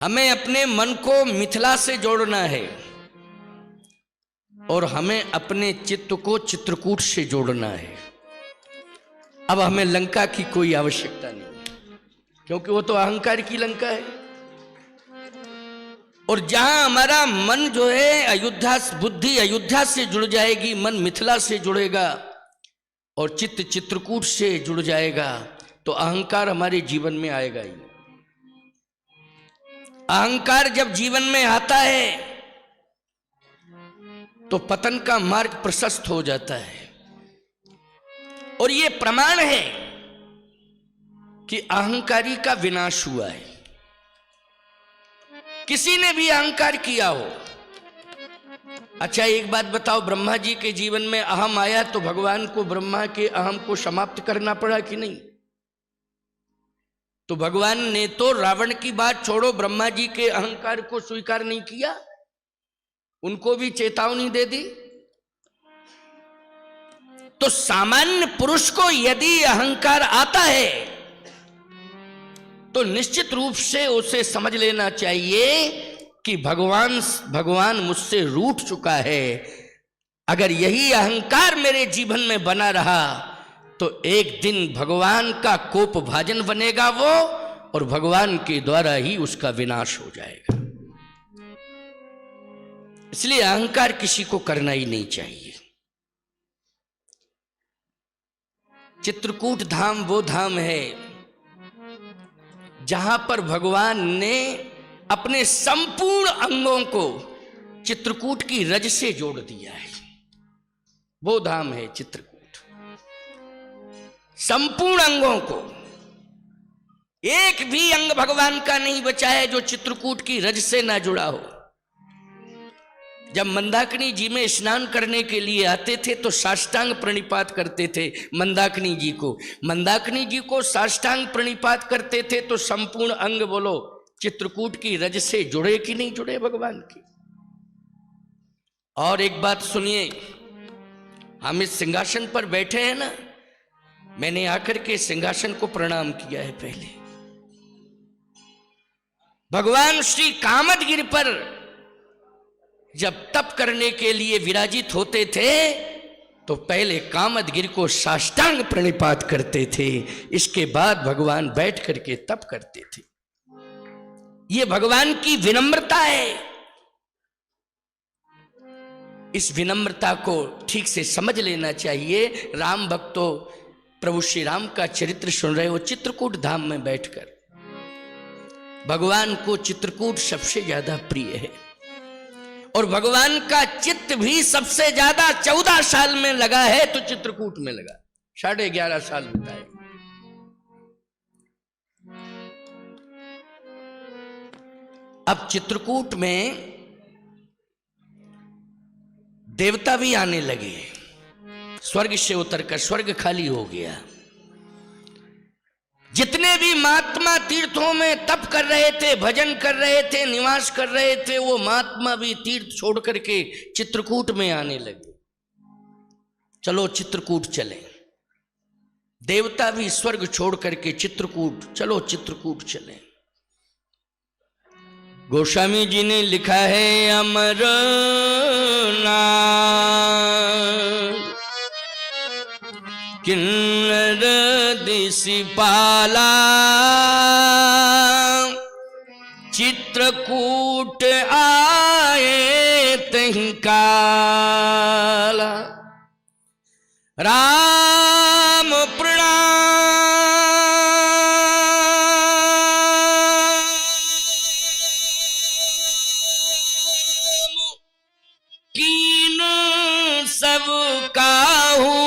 हमें अपने मन को मिथिला से जोड़ना है और हमें अपने चित्त को चित्रकूट से जोड़ना है। अब हमें लंका की कोई आवश्यकता नहीं, क्योंकि वो तो अहंकार की लंका है। और जहां हमारा मन जो है अयोध्या, बुद्धि अयोध्या से जुड़ जाएगी, मन मिथिला से जुड़ेगा और चित्त चित्रकूट से जुड़ जाएगा, तो अहंकार हमारे जीवन में आएगा ही। अहंकार जब जीवन में आता है तो पतन का मार्ग प्रशस्त हो जाता है। और यह प्रमाण है कि अहंकारी का विनाश हुआ है। किसी ने भी अहंकार किया हो। अच्छा एक बात बताओ, ब्रह्मा जी के जीवन में अहम आया तो भगवान को ब्रह्मा के अहम को समाप्त करना पड़ा कि नहीं? तो भगवान ने तो रावण की बात छोड़ो, ब्रह्मा जी के अहंकार को स्वीकार नहीं किया, उनको भी चेतावनी दे दी। तो सामान्य पुरुष को यदि अहंकार आता है तो निश्चित रूप से उसे समझ लेना चाहिए कि भगवान मुझसे रूठ चुका है। अगर यही अहंकार मेरे जीवन में बना रहा तो एक दिन भगवान का कोप भाजन बनेगा वो, और भगवान के द्वारा ही उसका विनाश हो जाएगा। इसलिए अहंकार किसी को करना ही नहीं चाहिए। चित्रकूट धाम वो धाम है जहां पर भगवान ने अपने संपूर्ण अंगों को चित्रकूट की रज से जोड़ दिया है। वो धाम है चित्रकूट। संपूर्ण अंगों को, एक भी अंग भगवान का नहीं बचा है जो चित्रकूट की रज से ना जुड़ा हो। जब मंदाकिनी जी में स्नान करने के लिए आते थे तो साष्टांग प्रणिपात करते थे मंदाकिनी जी को। मंदाकिनी जी को साष्टांग प्रणिपात करते थे तो संपूर्ण अंग बोलो चित्रकूट की रज से जुड़े कि नहीं जुड़े भगवान की। और एक बात सुनिए, हम इस सिंहासन पर बैठे हैं ना, मैंने आकर के सिंहासन को प्रणाम किया है पहले। भगवान श्री कामदगिरि पर जब तप करने के लिए विराजित होते थे तो पहले कामदगिरि को साष्टांग प्रणिपात करते थे, इसके बाद भगवान बैठ करके तप करते थे। यह भगवान की विनम्रता है। इस विनम्रता को ठीक से समझ लेना चाहिए। राम भक्तों, प्रभु श्री राम का चरित्र सुन रहे हो चित्रकूट धाम में बैठकर। भगवान को चित्रकूट सबसे ज्यादा प्रिय है और भगवान का चित्त भी सबसे ज्यादा 14 साल में लगा है तो चित्रकूट में लगा। 11.5 साल बिताए। अब चित्रकूट में देवता भी आने लगे। स्वर्ग से उतरकर स्वर्ग खाली हो गया। जितने भी महात्मा तीर्थों में तप कर रहे थे, भजन कर रहे थे, निवास कर रहे थे, वो महात्मा भी तीर्थ छोड़ करके चित्रकूट में आने लगे। चलो चित्रकूट चले। देवता भी स्वर्ग छोड़ करके चित्रकूट, चलो चित्रकूट चले। गोस्वामी जी ने लिखा है अमर किन्नर दिशिपाला चित्रकूट आए तहीं काला। राम प्रणाम कीन सब काहू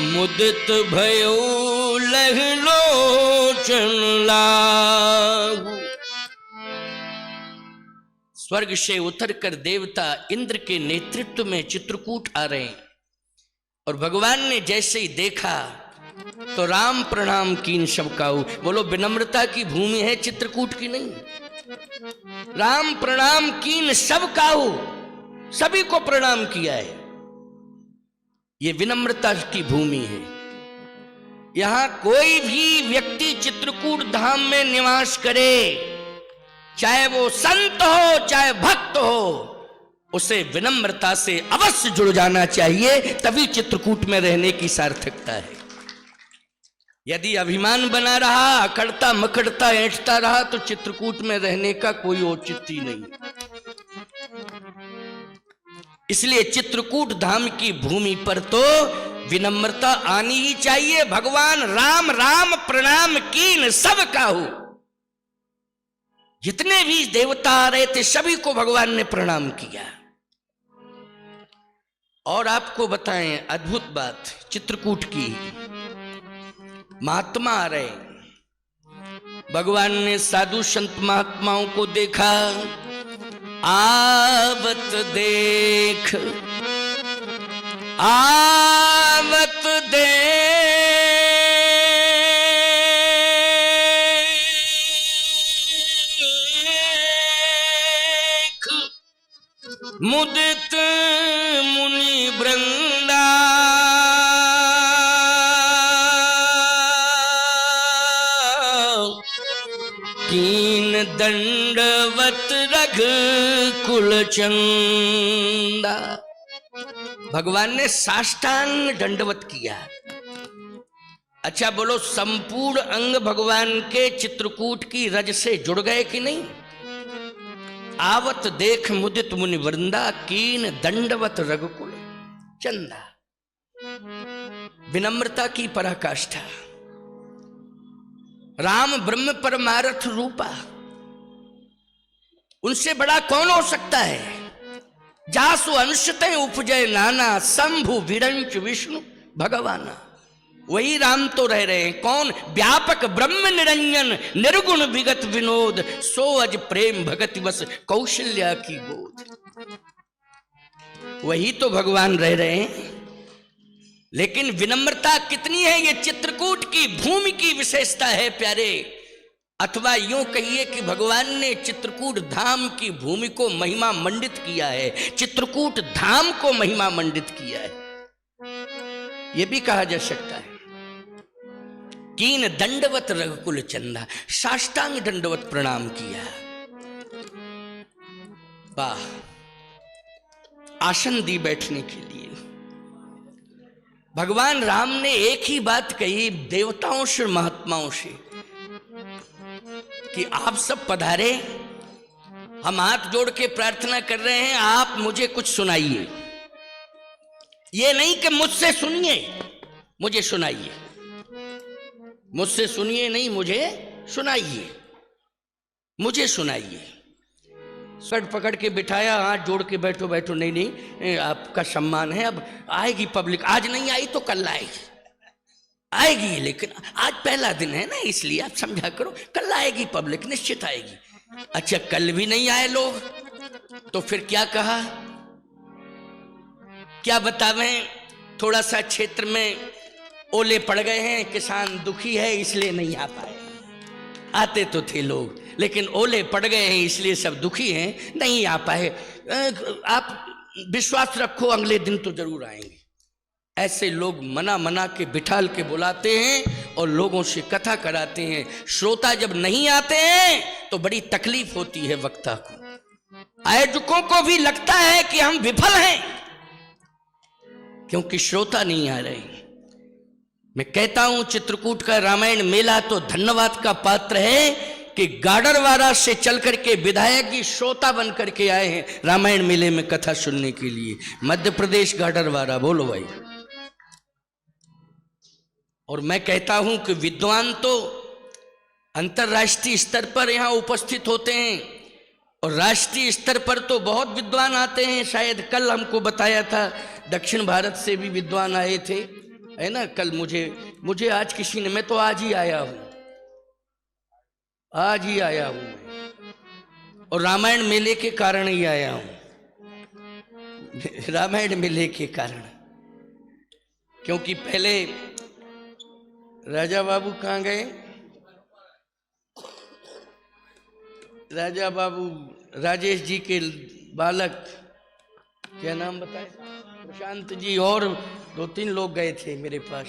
मुदित भयो लहलोचन लागू। स्वर्ग से उतरकर देवता इंद्र के नेतृत्व में चित्रकूट आ रहे हैं और भगवान ने जैसे ही देखा तो राम प्रणाम कीन सब काहू। बोलो विनम्रता की भूमि है चित्रकूट की नहीं। राम प्रणाम कीन सब काहू, सभी को प्रणाम किया है। ये विनम्रता की भूमि है। यहां कोई भी व्यक्ति चित्रकूट धाम में निवास करे, चाहे वो संत हो चाहे भक्त हो, उसे विनम्रता से अवश्य जुड़ जाना चाहिए, तभी चित्रकूट में रहने की सार्थकता है। यदि अभिमान बना रहा, अकड़ता मकड़ता ऐंठता रहा, तो चित्रकूट में रहने का कोई औचित्य नहीं। इसलिए चित्रकूट धाम की भूमि पर तो विनम्रता आनी ही चाहिए। भगवान राम राम प्रणाम कीन सब काहू, जितने भी देवता आ रहे थे सभी को भगवान ने प्रणाम किया। और आपको बताएं अद्भुत बात चित्रकूट की, महात्मा आ रहे, भगवान ने साधु संत महात्माओं को देखा, आवत देख आवत देख मुदित मुनि वृंदा, कीन दंडवत रघ कुल चंदा। भगवान ने साष्टांग दंडवत किया। अच्छा बोलो, संपूर्ण अंग भगवान के चित्रकूट की रज से जुड़ गए कि नहीं? आवत देख मुदित मुनि वृंदा, कीन दंडवत रघुकुल चंदा। विनम्रता की पराकाष्ठा। राम ब्रह्म परमार्थ रूपा, उनसे बड़ा कौन हो सकता है? जासु अनुष्ठते उपजय नाना, शंभु विरंच विष्णु भगवाना। वही राम तो रह रहे हैं। कौन? व्यापक ब्रह्म निरंजन, निर्गुण विगत विनोद, सो अज प्रेम भगति बस कौशल्या की गोद। वही तो भगवान रह रहे हैं। लेकिन विनम्रता कितनी है, ये चित्रकूट की भूमि की विशेषता है प्यारे। अथवा यूं कहिए कि भगवान ने चित्रकूट धाम की भूमि को महिमा मंडित किया है, चित्रकूट धाम को महिमा मंडित किया है, यह भी कहा जा सकता है। कीन दंडवत रघुकुल चंदा, साष्टांग दंडवत प्रणाम किया। वाह, आसन दी बैठने के लिए। भगवान राम ने एक ही बात कही देवताओं से महात्माओं से कि आप सब पधारे, हम हाथ जोड़ के प्रार्थना कर रहे हैं, आप मुझे कुछ सुनाइए। ये नहीं कि मुझसे सुनिए, मुझे सुनाइए। मुझसे सुनिए नहीं, मुझे सुनाइए, मुझे सुनाइए। स्कर्ट पकड़ के बिठाया, हाथ जोड़ के बैठो बैठो। नहीं नहीं, आपका सम्मान है, अब आएगी पब्लिक। आज नहीं आई तो कल आएगी, आएगी, लेकिन आज पहला दिन है ना, इसलिए आप समझा करो, कल आएगी पब्लिक, निश्चित आएगी। अच्छा, कल भी नहीं आए लोग, तो फिर क्या कहा, क्या बतावें? थोड़ा सा क्षेत्र में ओले पड़ गए हैं, किसान दुखी है इसलिए नहीं आ पाए। आते तो थे लोग, लेकिन ओले पड़ गए हैं इसलिए सब दुखी हैं, नहीं आ पाए। आप विश्वास रखो, अगले दिन तो जरूर आएंगे। ऐसे लोग मना मना के बिठाल के बुलाते हैं और लोगों से कथा कराते हैं। श्रोता जब नहीं आते हैं तो बड़ी तकलीफ होती है वक्ता को। आयोजकों को भी लगता है कि हम विफल हैं क्योंकि श्रोता नहीं आ रहे। मैं कहता हूं चित्रकूट का रामायण मेला तो धन्यवाद का पात्र है कि गाडरवारा से चल करके विधायक जी श्रोता बन करके आए हैं रामायण मेले में कथा सुनने के लिए। मध्य प्रदेश गाडरवारा, बोलो भाई। और मैं कहता हूं कि विद्वान तो अंतर्राष्ट्रीय स्तर पर यहां उपस्थित होते हैं और राष्ट्रीय स्तर पर तो बहुत विद्वान आते हैं। शायद कल हमको बताया था दक्षिण भारत से भी विद्वान आए थे, है ना। कल मुझे आज किसी ने, मैं तो आज ही आया हूं, आज ही आया हूं मैं, और रामायण मेले के कारण ही आया हूं। रामायण मेले के कारण, क्योंकि पहले राजा बाबू कहाँ गए? राजा बाबू राजेश जी के बालक, क्या नाम बताए, प्रशांत जी और 2-3 लोग गए थे मेरे पास।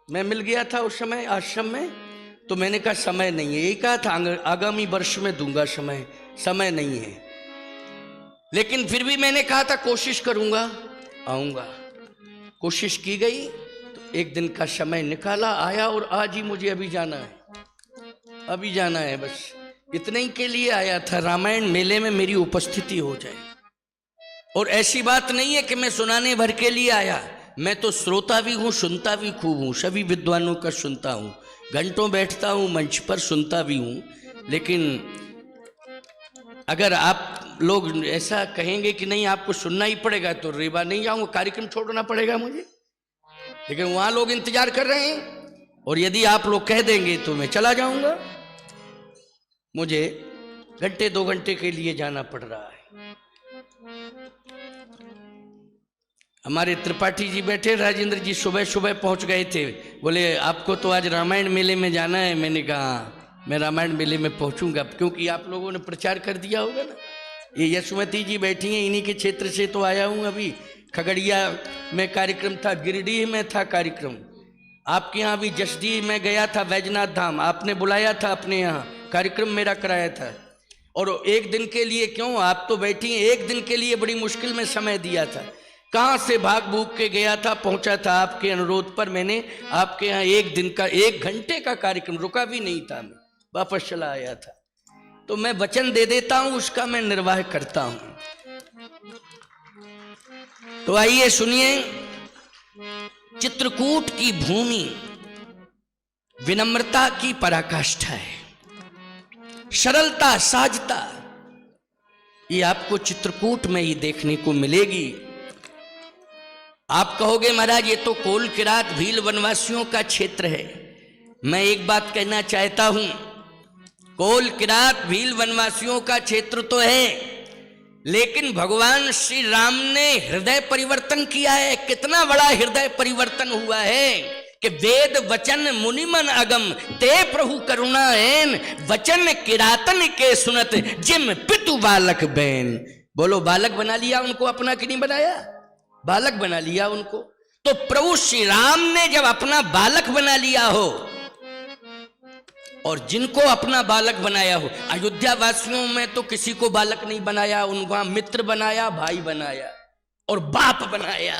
मैं मिल गया था उस समय आश्रम में, तो मैंने कहा समय नहीं है, यही कहा था आगामी वर्ष में दूंगा समय नहीं है। लेकिन फिर भी मैंने कहा था कोशिश करूंगा, आऊंगा। कोशिश की गई तो एक दिन का समय निकाला, आया, और आज ही मुझे अभी जाना है, बस इतने ही के लिए आया था, रामायण मेले में मेरी उपस्थिति हो जाए। और ऐसी बात नहीं है कि मैं सुनाने भर के लिए आया, मैं तो श्रोता भी हूँ, सुनता भी खूब हूँ, सभी विद्वानों का सुनता हूँ, घंटों बैठता हूँ मंच पर, सुनता भी हूँ। लेकिन अगर आप लोग ऐसा कहेंगे कि नहीं आपको सुनना ही पड़ेगा, तो रेवा नहीं जाऊंगा, कार्यक्रम छोड़ना पड़ेगा मुझे। लेकिन वहां लोग इंतजार कर रहे हैं, और यदि आप लोग कह देंगे तो मैं चला जाऊंगा। मुझे घंटे 2 घंटे के लिए जाना पड़ रहा है। हमारे त्रिपाठी जी बैठे, राजेंद्र जी सुबह पहुंच गए थे, बोले आपको तो आज रामायण मेले में जाना है। मैंने कहा मैं रामायण मेले में पहुंचूंगा, क्योंकि आप लोगों ने प्रचार कर दिया होगा ना। ये यशोमती जी बैठी हैं, इन्हीं के क्षेत्र से तो आया हूं। अभी खगड़िया में कार्यक्रम था, गिरिडीह में था कार्यक्रम, आपके यहाँ भी जसडीह में गया था, वैजनाथ धाम आपने बुलाया था, अपने यहाँ कार्यक्रम मेरा कराया था। और एक दिन के लिए क्यों, आप तो बैठी हैं, एक दिन के लिए बड़ी मुश्किल में समय दिया था, कहाँ से भाग भूग के गया था, पहुंचा था आपके अनुरोध पर। मैंने आपके यहाँ 1 घंटे का कार्यक्रम, रुका भी नहीं था, मैं वापस चला आया था। तो मैं वचन दे देता हूं, उसका मैं निर्वाह करता हूं। तो आइए सुनिए, चित्रकूट की भूमि विनम्रता की पराकाष्ठा है, सरलता, सहजता, ये आपको चित्रकूट में ही देखने को मिलेगी। आप कहोगे महाराज ये तो कोल किरात भील वनवासियों का क्षेत्र है। मैं एक बात कहना चाहता हूं, कोल किरात भील वनवासियों का क्षेत्र तो है, लेकिन भगवान श्री राम ने हृदय परिवर्तन किया है। कितना बड़ा हृदय परिवर्तन हुआ है कि वेद वचन मुनिमन अगम ते प्रभु करुणा एन, वचन किरातन के सुनत जिम पितु बालक बैन। बोलो, बालक बना लिया उनको अपना कि नहीं बनाया? बालक बना लिया उनको। तो प्रभु श्री राम ने जब अपना बालक बना लिया हो, और जिनको अपना बालक बनाया हो, अयोध्या वासियों में तो किसी को बालक नहीं बनाया, उनका मित्र बनाया, भाई बनाया और बाप बनाया।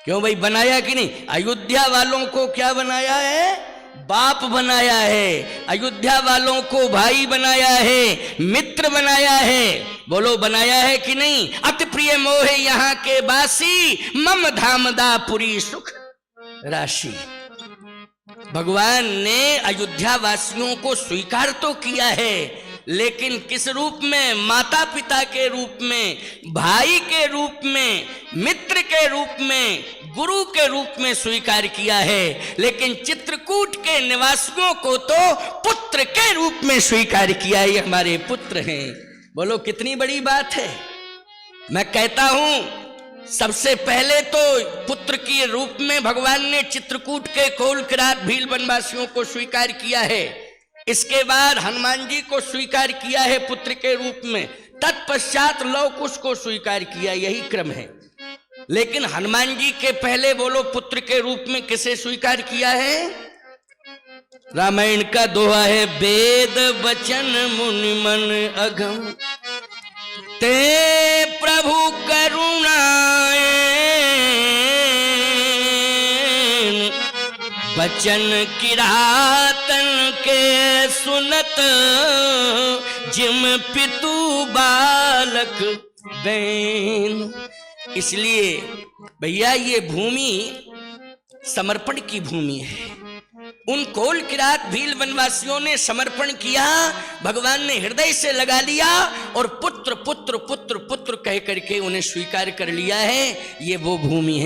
क्यों भाई, बनाया कि नहीं? अयोध्या वालों को क्या बनाया है? बाप बनाया है। अयोध्या वालों को भाई बनाया है, मित्र बनाया है। बोलो, बनाया है कि नहीं? अति प्रिय मोहे यहाँ के बासी, मम धामदा पुरी सुख राशि। भगवान ने अयोध्या वासियों को स्वीकार तो किया है, लेकिन किस रूप में? माता पिता के रूप में, भाई के रूप में, मित्र के रूप में, गुरु के रूप में स्वीकार किया है। लेकिन चित्रकूट के निवासियों को तो पुत्र के रूप में स्वीकार किया है। ये हमारे पुत्र हैं। बोलो, कितनी बड़ी बात है। मैं कहता हूं, सबसे पहले तो पुत्र के रूप में भगवान ने चित्रकूट के कोल किरात भील वनवासियों को स्वीकार किया है। इसके बाद हनुमान जी को स्वीकार किया है पुत्र के रूप में, तत्पश्चात लव कुश को स्वीकार किया। यही क्रम है। लेकिन हनुमान जी के पहले बोलो, पुत्र के रूप में किसे स्वीकार किया है? रामायण का दोहा है, वेद वचन मुनिमन अगम ते प्रभु करुणा वचन किरातन के सुनत जिम पितु बालक बैन। इसलिए भैया, ये भूमि समर्पण की भूमि है। उन कोल किरात भील वनवासियों ने समर्पण किया, भगवान ने हृदय से लगा लिया और पुत्र पुत्र पुत्र पुत्र कह करके उन्हें स्वीकार कर लिया है। ये वो भूमि है।